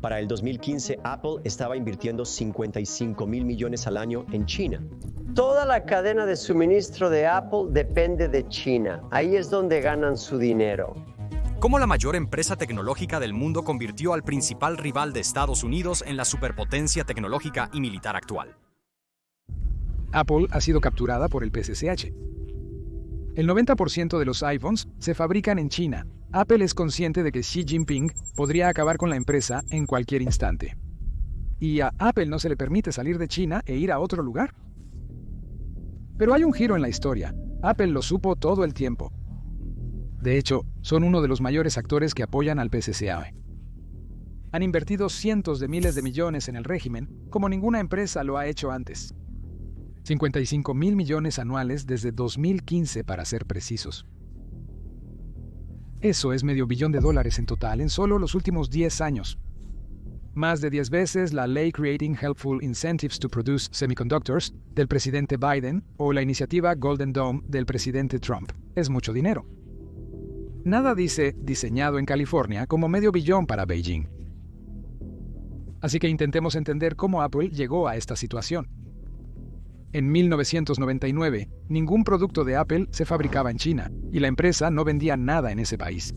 Para el 2015, Apple estaba invirtiendo 55.000 millones al año en China. Toda la cadena de suministro de Apple depende de China. Ahí es donde ganan su dinero. ¿Cómo la mayor empresa tecnológica del mundo convirtió al principal rival de Estados Unidos en la superpotencia tecnológica y militar actual? Apple ha sido capturada por el PCCH. El 90% de los iPhones se fabrican en China. Apple es consciente de que Xi Jinping podría acabar con la empresa en cualquier instante. ¿Y a Apple no se le permite salir de China e ir a otro lugar? Pero hay un giro en la historia. Apple lo supo todo el tiempo. De hecho, son uno de los mayores actores que apoyan al PCCA. Han invertido cientos de miles de millones en el régimen, como ninguna empresa lo ha hecho antes. 55.000 millones anuales desde 2015 para ser precisos. Eso es $500 millones en total en solo los últimos 10 años. Más de 10 veces la ley Creating Helpful Incentives to Produce Semiconductors del presidente Biden o la iniciativa Golden Dome del presidente Trump. Es mucho dinero. Nada dice diseñado en California como $500 millones para Beijing. Así que intentemos entender cómo Apple llegó a esta situación. En 1999, ningún producto de Apple se fabricaba en China y la empresa no vendía nada en ese país.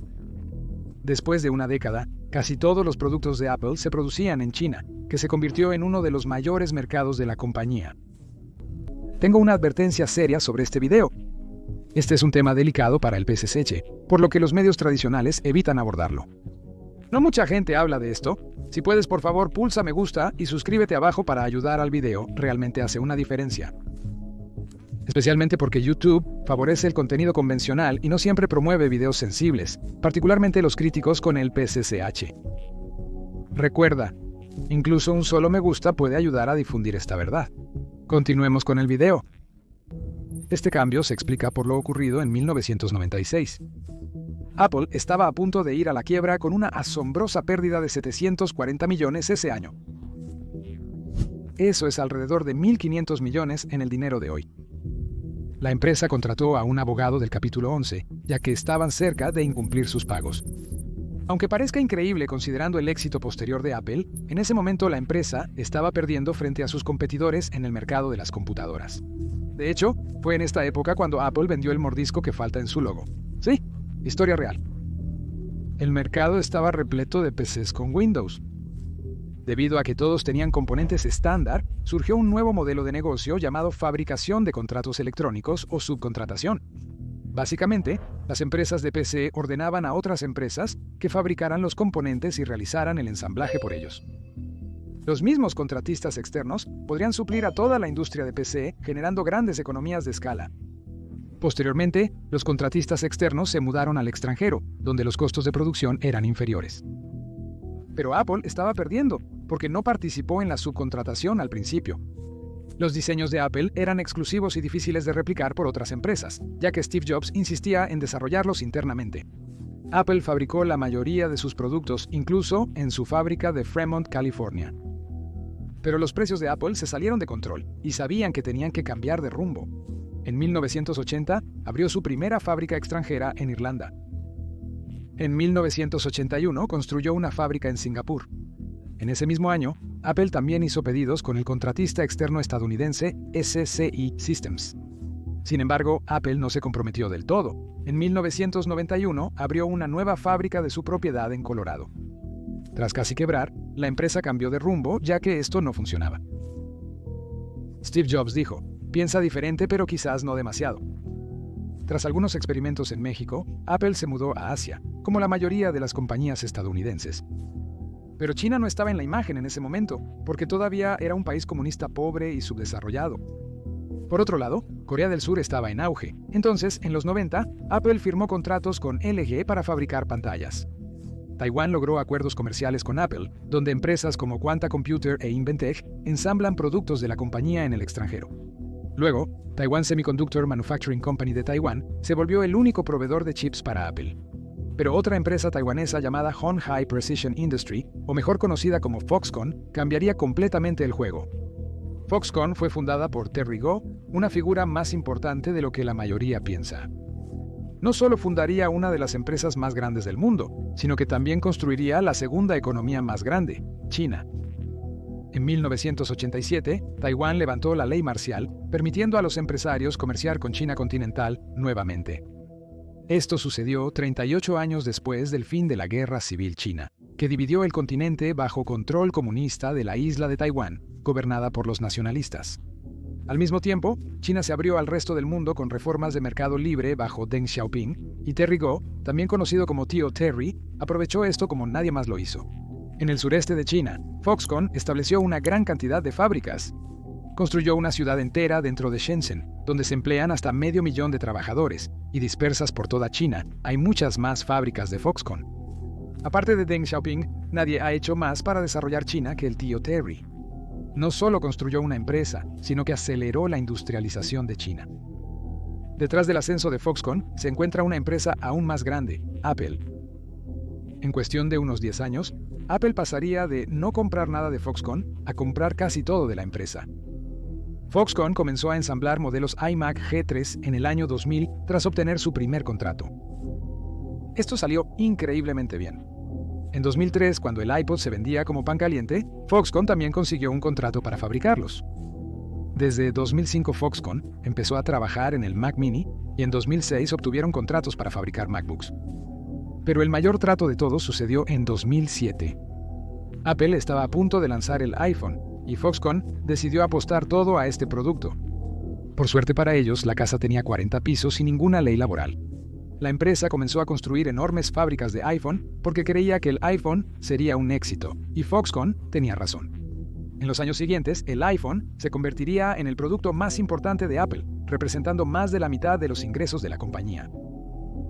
Después de una década, casi todos los productos de Apple se producían en China, que se convirtió en uno de los mayores mercados de la compañía. Tengo una advertencia seria sobre este video. Este es un tema delicado para el PCCH, por lo que los medios tradicionales evitan abordarlo. No mucha gente habla de esto. Si puedes, por favor, pulsa me gusta y suscríbete abajo para ayudar al video. Realmente hace una diferencia. Especialmente porque YouTube favorece el contenido convencional y no siempre promueve videos sensibles, particularmente los críticos con el PCCH. Recuerda, incluso un solo me gusta puede ayudar a difundir esta verdad. Continuemos con el video. Este cambio se explica por lo ocurrido en 1996. Apple estaba a punto de ir a la quiebra con una asombrosa pérdida de 740 millones ese año. Eso es alrededor de 1.500 millones en el dinero de hoy. La empresa contrató a un abogado del capítulo 11, ya que estaban cerca de incumplir sus pagos. Aunque parezca increíble considerando el éxito posterior de Apple, en ese momento la empresa estaba perdiendo frente a sus competidores en el mercado de las computadoras. De hecho, fue en esta época cuando Apple vendió el mordisco que falta en su logo. Sí, historia real. El mercado estaba repleto de PCs con Windows. Debido a que todos tenían componentes estándar, surgió un nuevo modelo de negocio llamado fabricación de contratos electrónicos o subcontratación. Básicamente, las empresas de PC ordenaban a otras empresas que fabricaran los componentes y realizaran el ensamblaje por ellos. Los mismos contratistas externos podrían suplir a toda la industria de PC, generando grandes economías de escala. Posteriormente, los contratistas externos se mudaron al extranjero, donde los costos de producción eran inferiores. Pero Apple estaba perdiendo, porque no participó en la subcontratación al principio. Los diseños de Apple eran exclusivos y difíciles de replicar por otras empresas, ya que Steve Jobs insistía en desarrollarlos internamente. Apple fabricó la mayoría de sus productos, incluso en su fábrica de Fremont, California. Pero los precios de Apple se salieron de control y sabían que tenían que cambiar de rumbo. En 1980, abrió su primera fábrica extranjera en Irlanda. En 1981, construyó una fábrica en Singapur. En ese mismo año, Apple también hizo pedidos con el contratista externo estadounidense SCI Systems. Sin embargo, Apple no se comprometió del todo. En 1991, abrió una nueva fábrica de su propiedad en Colorado. Tras casi quebrar, la empresa cambió de rumbo, ya que esto no funcionaba. Steve Jobs dijo: piensa diferente, pero quizás no demasiado. Tras algunos experimentos en México, Apple se mudó a Asia, como la mayoría de las compañías estadounidenses. Pero China no estaba en la imagen en ese momento, porque todavía era un país comunista pobre y subdesarrollado. Por otro lado, Corea del Sur estaba en auge. Entonces, en los 90, Apple firmó contratos con LG para fabricar pantallas. Taiwán logró acuerdos comerciales con Apple, donde empresas como Quanta Computer e Inventec ensamblan productos de la compañía en el extranjero. Luego, Taiwan Semiconductor Manufacturing Company de Taiwán se volvió el único proveedor de chips para Apple. Pero otra empresa taiwanesa llamada Hon Hai Precision Industry, o mejor conocida como Foxconn, cambiaría completamente el juego. Foxconn fue fundada por Terry Gou, una figura más importante de lo que la mayoría piensa. no solo fundaría una de las empresas más grandes del mundo, sino que también construiría la segunda economía más grande, China. En 1987, Taiwán levantó la ley marcial, permitiendo a los empresarios comerciar con China continental nuevamente. Esto sucedió 38 años después del fin de la Guerra Civil China, que dividió el continente bajo control comunista de la isla de Taiwán, gobernada por los nacionalistas. Al mismo tiempo, China se abrió al resto del mundo con reformas de mercado libre bajo Deng Xiaoping, y Terry Gou, también conocido como Tío Terry, aprovechó esto como nadie más lo hizo. En el sureste de China, Foxconn estableció una gran cantidad de fábricas. Construyó una ciudad entera dentro de Shenzhen, donde se emplean hasta 500,000 de trabajadores, y dispersas por toda China, hay muchas más fábricas de Foxconn. Aparte de Deng Xiaoping, nadie ha hecho más para desarrollar China que el tío Terry. No solo construyó una empresa, sino que aceleró la industrialización de China. Detrás del ascenso de Foxconn se encuentra una empresa aún más grande, Apple. En cuestión de unos 10 años, Apple pasaría de no comprar nada de Foxconn a comprar casi todo de la empresa. Foxconn comenzó a ensamblar modelos iMac G3 en el año 2000 tras obtener su primer contrato. Esto salió increíblemente bien. En 2003, cuando el iPod se vendía como pan caliente, Foxconn también consiguió un contrato para fabricarlos. Desde 2005 Foxconn empezó a trabajar en el Mac Mini y en 2006 obtuvieron contratos para fabricar MacBooks. Pero el mayor trato de todos sucedió en 2007. Apple estaba a punto de lanzar el iPhone y Foxconn decidió apostar todo a este producto. Por suerte para ellos, la casa tenía 40 pisos y ninguna ley laboral. La empresa comenzó a construir enormes fábricas de iPhone porque creía que el iPhone sería un éxito, y Foxconn tenía razón. En los años siguientes, el iPhone se convertiría en el producto más importante de Apple, representando más de la mitad de los ingresos de la compañía.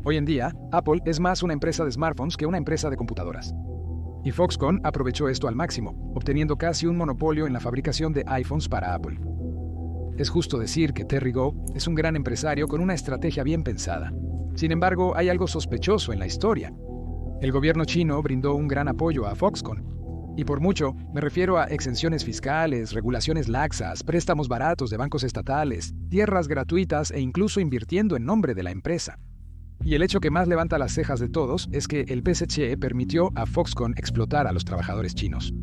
Hoy en día, Apple es más una empresa de smartphones que una empresa de computadoras. Y Foxconn aprovechó esto al máximo, obteniendo casi un monopolio en la fabricación de iPhones para Apple. Es justo decir que Terry Gou es un gran empresario con una estrategia bien pensada. Sin embargo, hay algo sospechoso en la historia. El gobierno chino brindó un gran apoyo a Foxconn. Y por mucho, me refiero a exenciones fiscales, regulaciones laxas, préstamos baratos de bancos estatales, tierras gratuitas e incluso invirtiendo en nombre de la empresa. Y el hecho que más levanta las cejas de todos es que el PSC permitió a Foxconn explotar a los trabajadores chinos.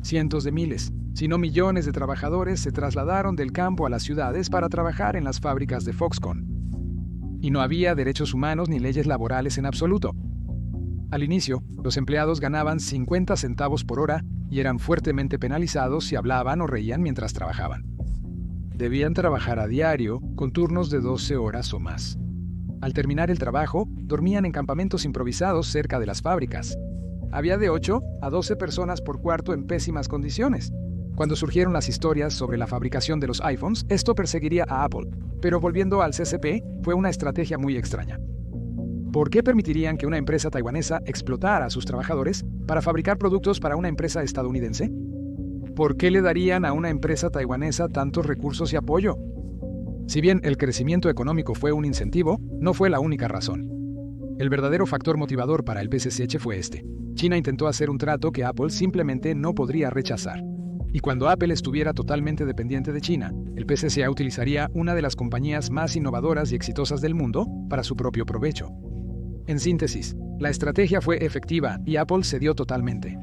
Cientos de miles, si no millones de trabajadores se trasladaron del campo a las ciudades para trabajar en las fábricas de Foxconn. Y no había derechos humanos ni leyes laborales en absoluto. Al inicio, los empleados ganaban 50 centavos por hora y eran fuertemente penalizados si hablaban o reían mientras trabajaban. Debían trabajar a diario, con turnos de 12 horas o más. Al terminar el trabajo, dormían en campamentos improvisados cerca de las fábricas. Había de 8 a 12 personas por cuarto en pésimas condiciones. Cuando surgieron las historias sobre la fabricación de los iPhones, esto perseguiría a Apple. Pero volviendo al CCP, fue una estrategia muy extraña. ¿Por qué permitirían que una empresa taiwanesa explotara a sus trabajadores para fabricar productos para una empresa estadounidense? ¿Por qué le darían a una empresa taiwanesa tantos recursos y apoyo? Si bien el crecimiento económico fue un incentivo, no fue la única razón. El verdadero factor motivador para el PSC fue este. China intentó hacer un trato que Apple simplemente no podría rechazar. Y cuando Apple estuviera totalmente dependiente de China, el PSC utilizaría una de las compañías más innovadoras y exitosas del mundo para su propio provecho. En síntesis, la estrategia fue efectiva y Apple cedió totalmente.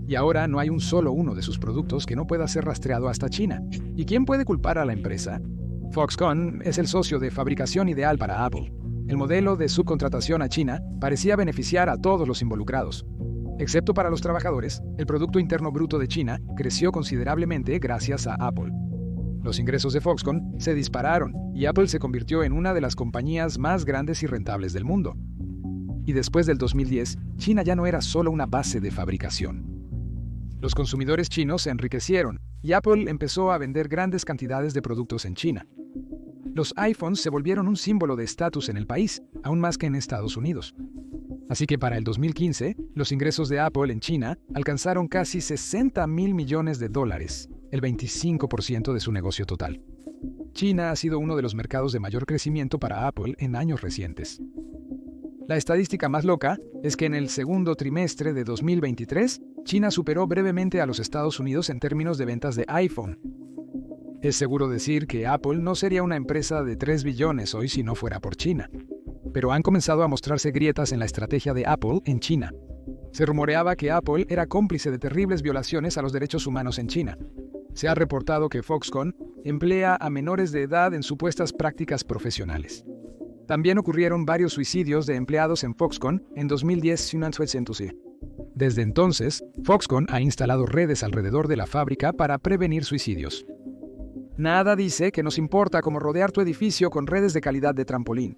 Y ahora no hay un solo uno de sus productos que no pueda ser rastreado hasta China. ¿Y quién puede culpar a la empresa? Foxconn es el socio de fabricación ideal para Apple. El modelo de subcontratación a China parecía beneficiar a todos los involucrados. Excepto para los trabajadores, el Producto Interno Bruto de China creció considerablemente gracias a Apple. Los ingresos de Foxconn se dispararon y Apple se convirtió en una de las compañías más grandes y rentables del mundo. Y después del 2010, China ya no era solo una base de fabricación. Los consumidores chinos se enriquecieron y Apple empezó a vender grandes cantidades de productos en China. Los iPhones se volvieron un símbolo de estatus en el país, aún más que en Estados Unidos. Así que para el 2015, los ingresos de Apple en China alcanzaron casi $60,000 millones, el 25% de su negocio total. China ha sido uno de los mercados de mayor crecimiento para Apple en años recientes. La estadística más loca es que en el segundo trimestre de 2023, China superó brevemente a los Estados Unidos en términos de ventas de iPhone. Es seguro decir que Apple no sería una empresa de 3 billones hoy si no fuera por China. pero han comenzado a mostrarse grietas en la estrategia de Apple en China. Se rumoreaba que Apple era cómplice de terribles violaciones a los derechos humanos en China. Se ha reportado que Foxconn emplea a menores de edad en supuestas prácticas profesionales. También ocurrieron varios suicidios de empleados en Foxconn en 2010. Desde entonces, Foxconn ha instalado redes alrededor de la fábrica para prevenir suicidios. Nada dice que nos importa cómo rodear tu edificio con redes de calidad de trampolín.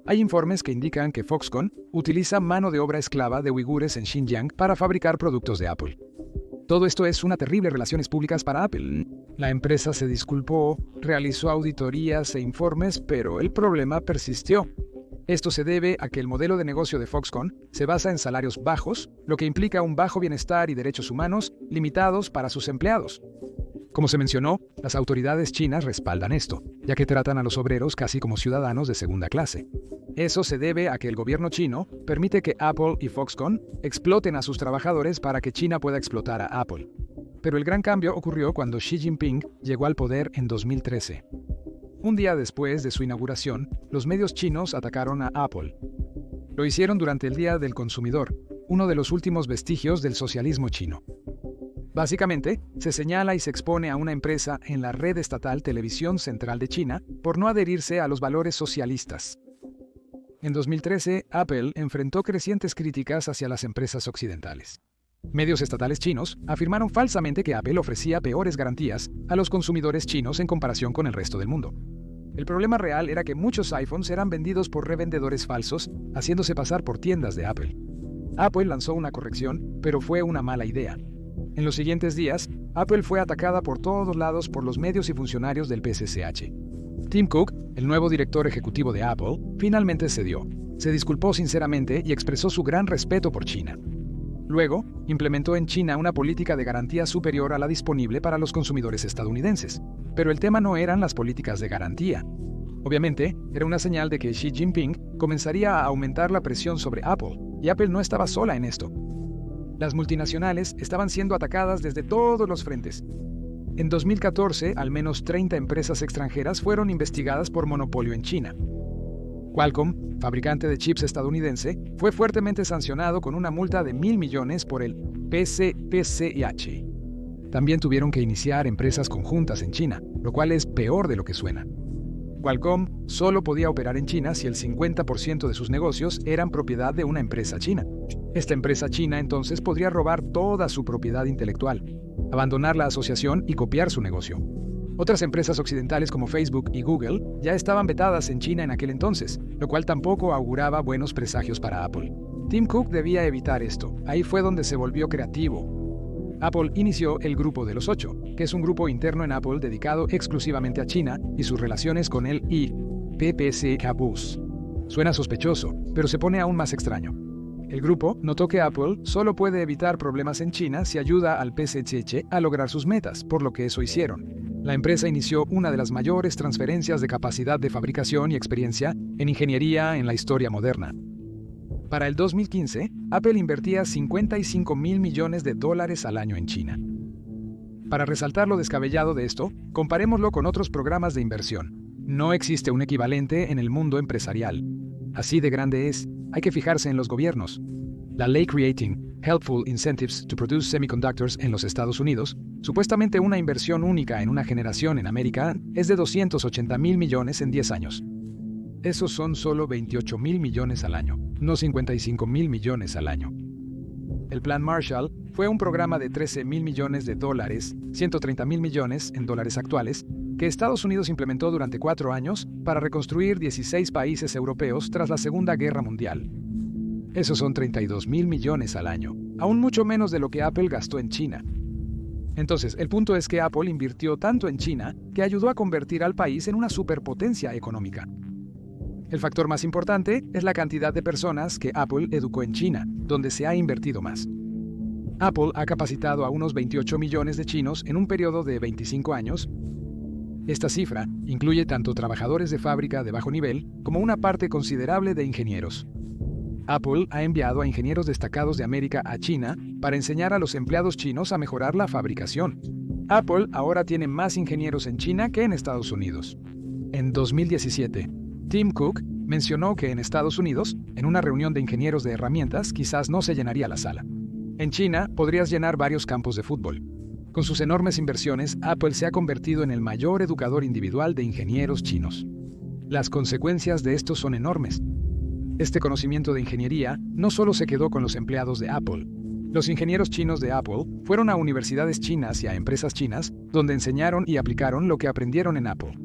Hay informes que indican que Foxconn utiliza mano de obra esclava de uigures en Xinjiang para fabricar productos de Apple. Todo esto es una terrible relaciones públicas para Apple. La empresa se disculpó, realizó auditorías e informes, pero el problema persistió. Esto se debe a que el modelo de negocio de Foxconn se basa en salarios bajos, lo que implica un bajo bienestar y derechos humanos limitados para sus empleados. Como se mencionó, las autoridades chinas respaldan esto, ya que tratan a los obreros casi como ciudadanos de segunda clase. Eso se debe a que el gobierno chino permite que Apple y Foxconn exploten a sus trabajadores para que China pueda explotar a Apple. Pero el gran cambio ocurrió cuando Xi Jinping llegó al poder en 2013. Un día después de su inauguración, los medios chinos atacaron a Apple. Lo hicieron durante el Día del Consumidor, uno de los últimos vestigios del socialismo chino. Básicamente, se señala y se expone a una empresa en la red estatal Televisión Central de China por no adherirse a los valores socialistas. En 2013, Apple enfrentó crecientes críticas hacia las empresas occidentales. Medios estatales chinos afirmaron falsamente que Apple ofrecía peores garantías a los consumidores chinos en comparación con el resto del mundo. El problema real era que muchos iPhones eran vendidos por revendedores falsos, haciéndose pasar por tiendas de Apple. Apple lanzó una corrección, pero fue una mala idea. En los siguientes días, Apple fue atacada por todos lados por los medios y funcionarios del PCCH. Tim Cook, el nuevo director ejecutivo de Apple, finalmente cedió. Se disculpó sinceramente y expresó su gran respeto por China. Luego, implementó en China una política de garantía superior a la disponible para los consumidores estadounidenses. Pero el tema no eran las políticas de garantía. Obviamente, era una señal de que Xi Jinping comenzaría a aumentar la presión sobre Apple, y Apple no estaba sola en esto. Las multinacionales estaban siendo atacadas desde todos los frentes. En 2014, al menos 30 empresas extranjeras fueron investigadas por monopolio en China. Qualcomm, fabricante de chips estadounidense, fue fuertemente sancionado con una multa de $1.000 millones por el PCPCH. También tuvieron que iniciar empresas conjuntas en China, lo cual es peor de lo que suena. Qualcomm solo podía operar en China si el 50% de sus negocios eran propiedad de una empresa china. Esta empresa china entonces podría robar toda su propiedad intelectual, abandonar la asociación y copiar su negocio. Otras empresas occidentales como Facebook y Google ya estaban vetadas en China en aquel entonces, lo cual tampoco auguraba buenos presagios para Apple. Tim Cook debía evitar esto. Ahí fue donde se volvió creativo. Apple inició el Grupo de los 8, que es un grupo interno en Apple dedicado exclusivamente a China y sus relaciones con el PPCCH. Suena sospechoso, pero se pone aún más extraño. El grupo notó que Apple solo puede evitar problemas en China si ayuda al PCCH a lograr sus metas, por lo que eso hicieron. La empresa inició una de las mayores transferencias de capacidad de fabricación y experiencia en ingeniería en la historia moderna. Para el 2015, Apple invertía $55.000 millones al año en China. Para resaltar lo descabellado de esto, comparémoslo con otros programas de inversión. No existe un equivalente en el mundo empresarial. Así de grande es. Hay que fijarse en los gobiernos. La ley Creating Helpful Incentives to Produce Semiconductors en los Estados Unidos, supuestamente una inversión única en una generación en América, es de $280.000 millones en 10 años. Esos son solo $28.000 millones al año, no $55.000 millones al año. El Plan Marshall fue un programa de $13.000 millones, $130.000 millones en dólares actuales, que Estados Unidos implementó durante 4 años para reconstruir 16 países europeos tras la Segunda Guerra Mundial. Esos son $32.000 millones al año, aún mucho menos de lo que Apple gastó en China. Entonces, el punto es que Apple invirtió tanto en China que ayudó a convertir al país en una superpotencia económica. El factor más importante es la cantidad de personas que Apple educó en China, donde se ha invertido más. Apple ha capacitado a unos 28 millones de chinos en un periodo de 25 años. Esta cifra incluye tanto trabajadores de fábrica de bajo nivel como una parte considerable de ingenieros. Apple ha enviado a ingenieros destacados de América a China para enseñar a los empleados chinos a mejorar la fabricación. Apple ahora tiene más ingenieros en China que en Estados Unidos. En 2017, Tim Cook mencionó que en Estados Unidos, en una reunión de ingenieros de herramientas, quizás no se llenaría la sala. En China, podrías llenar varios campos de fútbol. Con sus enormes inversiones, Apple se ha convertido en el mayor educador individual de ingenieros chinos. Las consecuencias de esto son enormes. Este conocimiento de ingeniería no solo se quedó con los empleados de Apple. Los ingenieros chinos de Apple fueron a universidades chinas y a empresas chinas, donde enseñaron y aplicaron lo que aprendieron en Apple.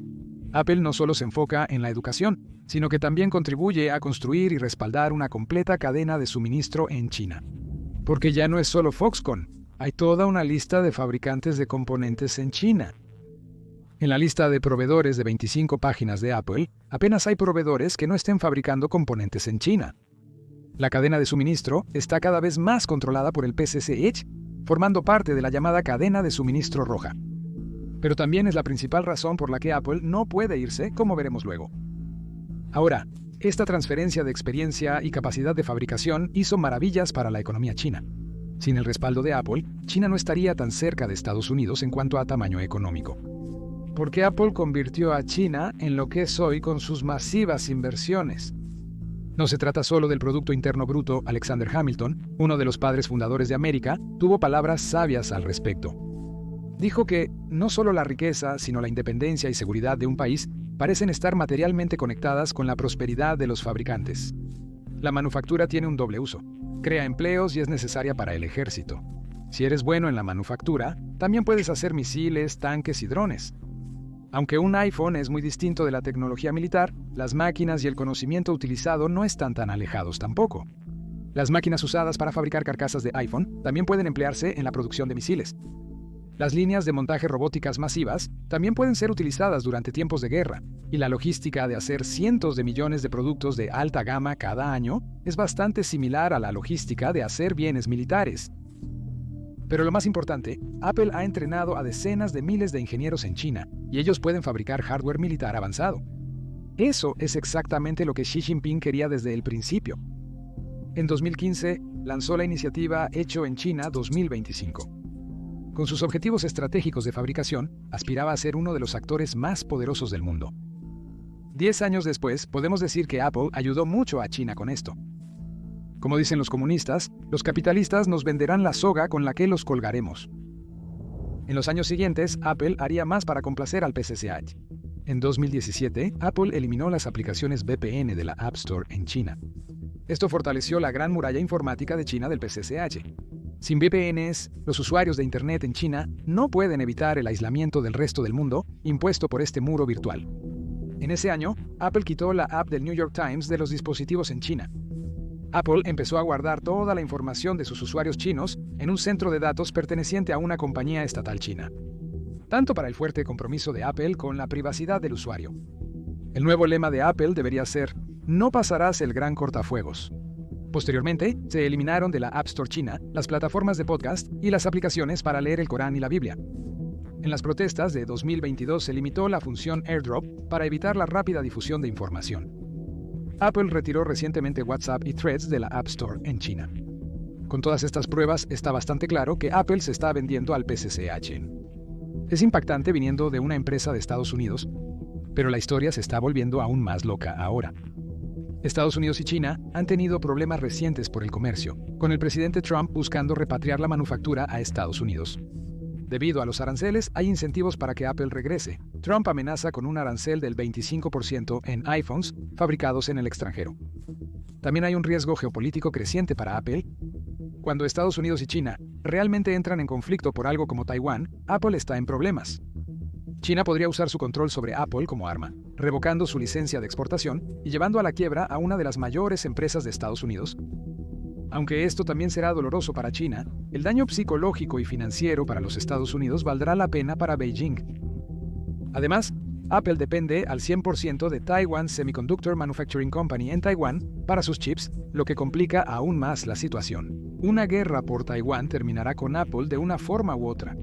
Apple no solo se enfoca en la educación, sino que también contribuye a construir y respaldar una completa cadena de suministro en China. Porque ya no es solo Foxconn, hay toda una lista de fabricantes de componentes en China. En la lista de proveedores de 25 páginas de Apple, apenas hay proveedores que no estén fabricando componentes en China. La cadena de suministro está cada vez más controlada por el PCC Edge, formando parte de la llamada cadena de suministro roja. Pero también es la principal razón por la que Apple no puede irse, como veremos luego. Ahora, esta transferencia de experiencia y capacidad de fabricación hizo maravillas para la economía china. Sin el respaldo de Apple, China no estaría tan cerca de Estados Unidos en cuanto a tamaño económico. Porque Apple convirtió a China en lo que es hoy con sus masivas inversiones. No se trata solo del Producto Interno Bruto. Alexander Hamilton, uno de los padres fundadores de América, tuvo palabras sabias al respecto. Dijo que no solo la riqueza, sino la independencia y seguridad de un país parecen estar materialmente conectadas con la prosperidad de los fabricantes. La manufactura tiene un doble uso. Crea empleos y es necesaria para el ejército. Si eres bueno en la manufactura, también puedes hacer misiles, tanques y drones. Aunque un iPhone es muy distinto de la tecnología militar, las máquinas y el conocimiento utilizado no están tan alejados tampoco. Las máquinas usadas para fabricar carcasas de iPhone también pueden emplearse en la producción de misiles. Las líneas de montaje robóticas masivas también pueden ser utilizadas durante tiempos de guerra, y la logística de hacer cientos de millones de productos de alta gama cada año es bastante similar a la logística de hacer bienes militares. Pero lo más importante, Apple ha entrenado a decenas de miles de ingenieros en China, y ellos pueden fabricar hardware militar avanzado. Eso es exactamente lo que Xi Jinping quería desde el principio. En 2015, lanzó la iniciativa Hecho en China 2025. Con sus objetivos estratégicos de fabricación, aspiraba a ser uno de los actores más poderosos del mundo. 10 años después, podemos decir que Apple ayudó mucho a China con esto. Como dicen los comunistas, los capitalistas nos venderán la soga con la que los colgaremos. En los años siguientes, Apple haría más para complacer al PCC. En 2017, Apple eliminó las aplicaciones VPN de la App Store en China. Esto fortaleció la gran muralla informática de China del PCC. Sin VPNs, los usuarios de Internet en China no pueden evitar el aislamiento del resto del mundo impuesto por este muro virtual. En ese año, Apple quitó la app del New York Times de los dispositivos en China. Apple empezó a guardar toda la información de sus usuarios chinos en un centro de datos perteneciente a una compañía estatal china. Tanto para el fuerte compromiso de Apple con la privacidad del usuario. El nuevo lema de Apple debería ser: no pasarás el gran cortafuegos. Posteriormente, se eliminaron de la App Store china las plataformas de podcast y las aplicaciones para leer el Corán y la Biblia. En las protestas de 2022 se limitó la función AirDrop para evitar la rápida difusión de información. Apple retiró recientemente WhatsApp y Threads de la App Store en China. Con todas estas pruebas, está bastante claro que Apple se está vendiendo al PCC. Es impactante viniendo de una empresa de Estados Unidos, pero la historia se está volviendo aún más loca ahora. Estados Unidos y China han tenido problemas recientes por el comercio, con el presidente Trump buscando repatriar la manufactura a Estados Unidos. Debido a los aranceles, hay incentivos para que Apple regrese. Trump amenaza con un arancel del 25% en iPhones fabricados en el extranjero. También hay un riesgo geopolítico creciente para Apple. Cuando Estados Unidos y China realmente entran en conflicto por algo como Taiwán, Apple está en problemas. China podría usar su control sobre Apple como arma, revocando su licencia de exportación y llevando a la quiebra a una de las mayores empresas de Estados Unidos. Aunque esto también será doloroso para China, el daño psicológico y financiero para los Estados Unidos valdrá la pena para Beijing. Además, Apple depende al 100% de Taiwan Semiconductor Manufacturing Company en Taiwán para sus chips, lo que complica aún más la situación. Una guerra por Taiwán terminará con Apple de una forma u otra.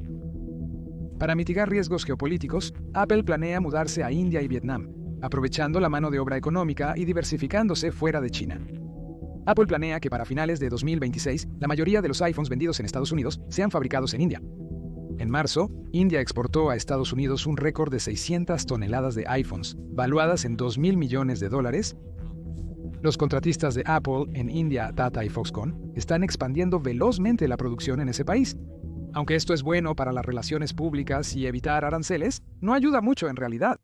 Para mitigar riesgos geopolíticos, Apple planea mudarse a India y Vietnam, aprovechando la mano de obra económica y diversificándose fuera de China. Apple planea que para finales de 2026, la mayoría de los iPhones vendidos en Estados Unidos sean fabricados en India. En marzo, India exportó a Estados Unidos un récord de 600 toneladas de iPhones, valuadas en $2.000 millones, Los contratistas de Apple en India, Tata y Foxconn, están expandiendo velozmente la producción en ese país. Aunque esto es bueno para las relaciones públicas y evitar aranceles, no ayuda mucho en realidad.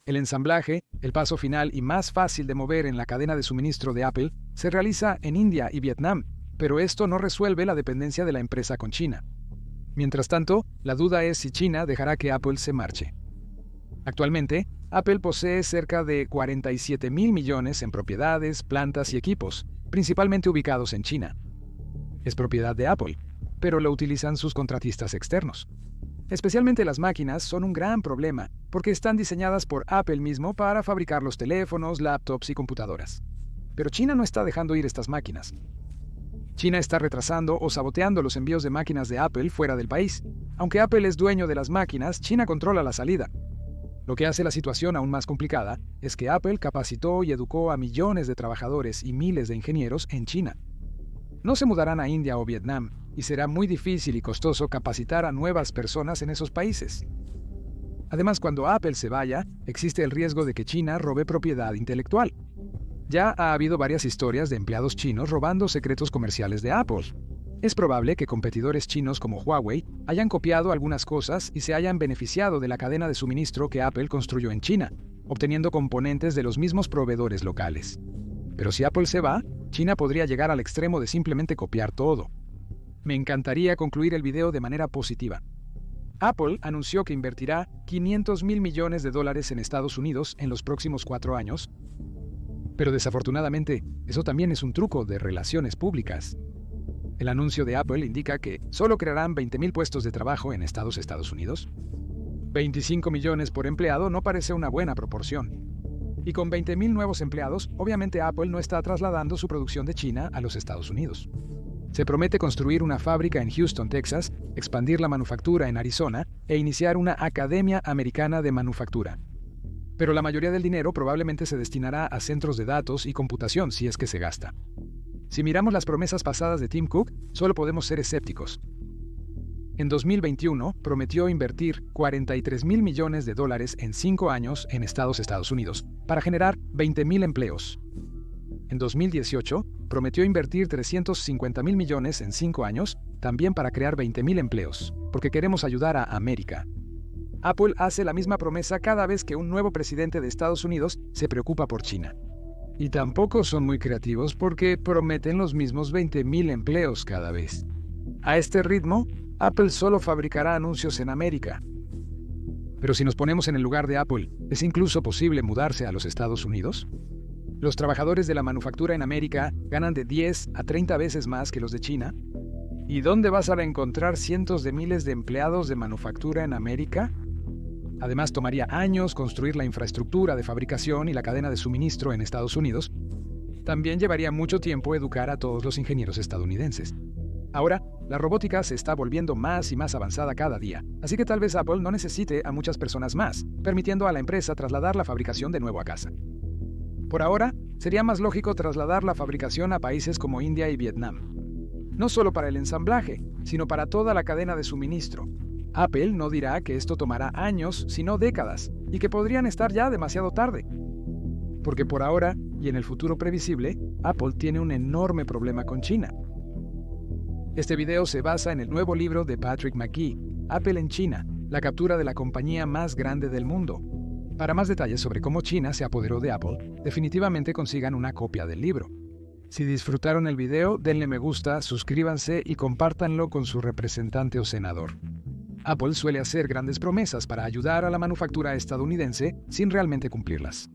El ensamblaje, el paso final y más fácil de mover en la cadena de suministro de Apple, se realiza en India y Vietnam, pero esto no resuelve la dependencia de la empresa con China. Mientras tanto, la duda es si China dejará que Apple se marche. Actualmente, Apple posee cerca de 47,000 millones en propiedades, plantas y equipos, principalmente ubicados en China. Es propiedad de Apple, pero lo utilizan sus contratistas externos. Especialmente las máquinas son un gran problema, porque están diseñadas por Apple mismo para fabricar los teléfonos, laptops y computadoras. Pero China no está dejando ir estas máquinas. China está retrasando o saboteando los envíos de máquinas de Apple fuera del país. Aunque Apple es dueño de las máquinas, China controla la salida. Lo que hace la situación aún más complicada es que Apple capacitó y educó a millones de trabajadores y miles de ingenieros en China. No se mudarán a India o Vietnam, y será muy difícil y costoso capacitar a nuevas personas en esos países. Además, cuando Apple se vaya, existe el riesgo de que China robe propiedad intelectual. Ya ha habido varias historias de empleados chinos robando secretos comerciales de Apple. Es probable que competidores chinos como Huawei hayan copiado algunas cosas y se hayan beneficiado de la cadena de suministro que Apple construyó en China, obteniendo componentes de los mismos proveedores locales. Pero si Apple se va, China podría llegar al extremo de simplemente copiar todo. Me encantaría concluir el video de manera positiva. Apple anunció que invertirá $500,000 millones en Estados Unidos en los próximos 4 años, pero desafortunadamente, eso también es un truco de relaciones públicas. El anuncio de Apple indica que solo crearán 20,000 puestos de trabajo en Estados Unidos. 25 millones por empleado no parece una buena proporción. Y con 20,000 nuevos empleados, obviamente Apple no está trasladando su producción de China a los Estados Unidos. Se promete construir una fábrica en Houston, Texas, expandir la manufactura en Arizona e iniciar una academia americana de manufactura. Pero la mayoría del dinero probablemente se destinará a centros de datos y computación si es que se gasta. Si miramos las promesas pasadas de Tim Cook, solo podemos ser escépticos. En 2021, prometió invertir $43,000 millones en 5 años en Estados Unidos para generar 20,000 empleos. En 2018, prometió invertir $350,000 millones en 5 años, también para crear 20,000 empleos, porque queremos ayudar a América. Apple hace la misma promesa cada vez que un nuevo presidente de Estados Unidos se preocupa por China. Y tampoco son muy creativos porque prometen los mismos 20,000 empleos cada vez. A este ritmo, Apple solo fabricará anuncios en América. Pero si nos ponemos en el lugar de Apple, ¿es incluso posible mudarse a los Estados Unidos? Los trabajadores de la manufactura en América ganan de 10 a 30 veces más que los de China. ¿Y dónde vas a encontrar cientos de miles de empleados de manufactura en América? Además, tomaría años construir la infraestructura de fabricación y la cadena de suministro en Estados Unidos. También llevaría mucho tiempo educar a todos los ingenieros estadounidenses. Ahora, la robótica se está volviendo más y más avanzada cada día, así que tal vez Apple no necesite a muchas personas más, permitiendo a la empresa trasladar la fabricación de nuevo a casa. Por ahora, sería más lógico trasladar la fabricación a países como India y Vietnam. No solo para el ensamblaje, sino para toda la cadena de suministro. Apple no dirá que esto tomará años, sino décadas, y que podrían estar ya demasiado tarde. Porque por ahora, y en el futuro previsible, Apple tiene un enorme problema con China. Este video se basa en el nuevo libro de Patrick McGee, Apple en China, la captura de la compañía más grande del mundo. Para más detalles sobre cómo China se apoderó de Apple, definitivamente consigan una copia del libro. Si disfrutaron el video, denle me gusta, suscríbanse y compártanlo con su representante o senador. Apple suele hacer grandes promesas para ayudar a la manufactura estadounidense sin realmente cumplirlas.